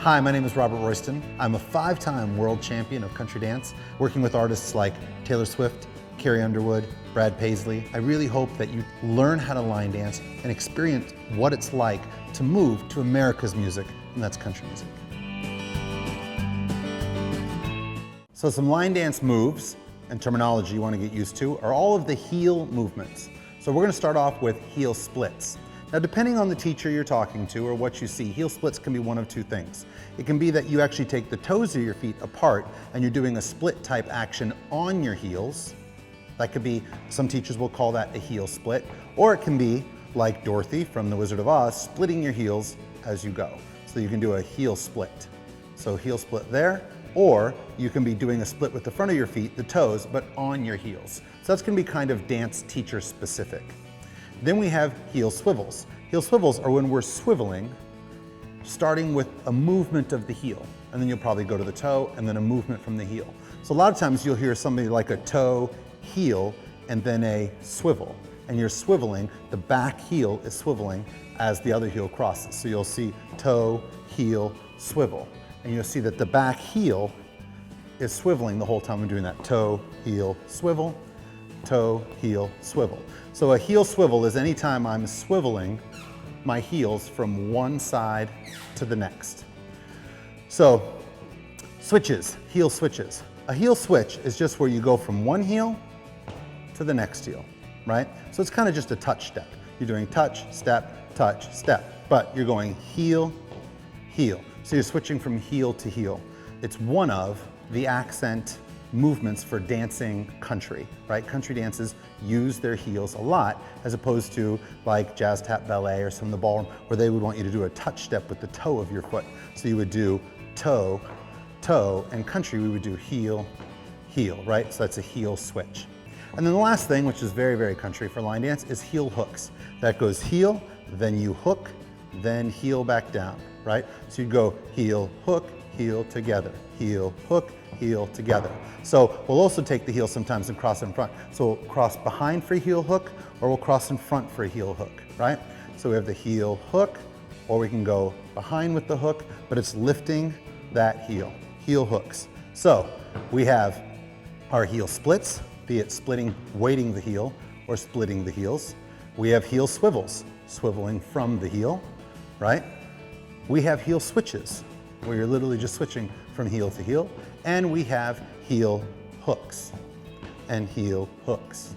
Hi, my name is Robert Royston. I'm a 5-time world champion of country dance, working with artists like Taylor Swift, Carrie Underwood, Brad Paisley. I really hope that you learn how to line dance and experience what it's like to move to America's music, and that's country music. So some line dance moves and terminology you want to get used to are all of the heel movements. So we're going to start off with heel splits. Now, depending on the teacher you're talking to or what you see, heel splits can be one of two things. It can be that you actually take the toes of your feet apart and you're doing a split type action on your heels. That could be, some teachers will call that a heel split, or it can be like Dorothy from The Wizard of Oz, splitting your heels as you go. So you can do a heel split. So heel split there, or you can be doing a split with the front of your feet, the toes, but on your heels. So that's gonna be kind of dance teacher specific. Then we have heel swivels. Heel swivels are when we're swiveling, starting with a movement of the heel, and then you'll probably go to the toe and then a movement from the heel. So a lot of times you'll hear somebody like a toe, heel, and then a swivel. And you're swiveling, the back heel is swiveling as the other heel crosses. So you'll see toe, heel, swivel. And you'll see that the back heel is swiveling the whole time I'm doing that. Toe, heel, swivel, toe, heel, swivel. So a heel swivel is anytime I'm swiveling my heels from one side to the next. So switches, heel switches. A heel switch is just where you go from one heel to the next heel, right? So it's kind of just a touch step. You're doing touch, step, but you're going heel, heel. So you're switching from heel to heel. It's one of the accent movements for dancing country, right? Country dances use their heels a lot, as opposed to like jazz tap ballet or some of the ballroom, where they would want you to do a touch step with the toe of your foot. So you would do toe, toe, and country we would do heel, heel, right? So that's a heel switch. And then the last thing, which is very, very country for line dance, is heel hooks. That goes heel, then you hook, then heel back down, right? So you go heel, hook, heel together, heel, hook, heel together. So we'll also take the heel sometimes and cross in front. So we'll cross behind for a heel hook, or we'll cross in front for a heel hook, right? So we have the heel hook, or we can go behind with the hook, but it's lifting that heel, heel hooks. So we have our heel splits, be it splitting, weighting the heel, or splitting the heels. We have heel swivels, swiveling from the heel, right? We have heel switches, where you're literally just switching from heel to heel. And we have heel hooks and heel hooks.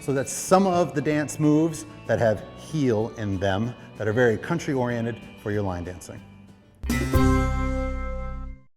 So that's some of the dance moves that have heel in them that are very country oriented for your line dancing.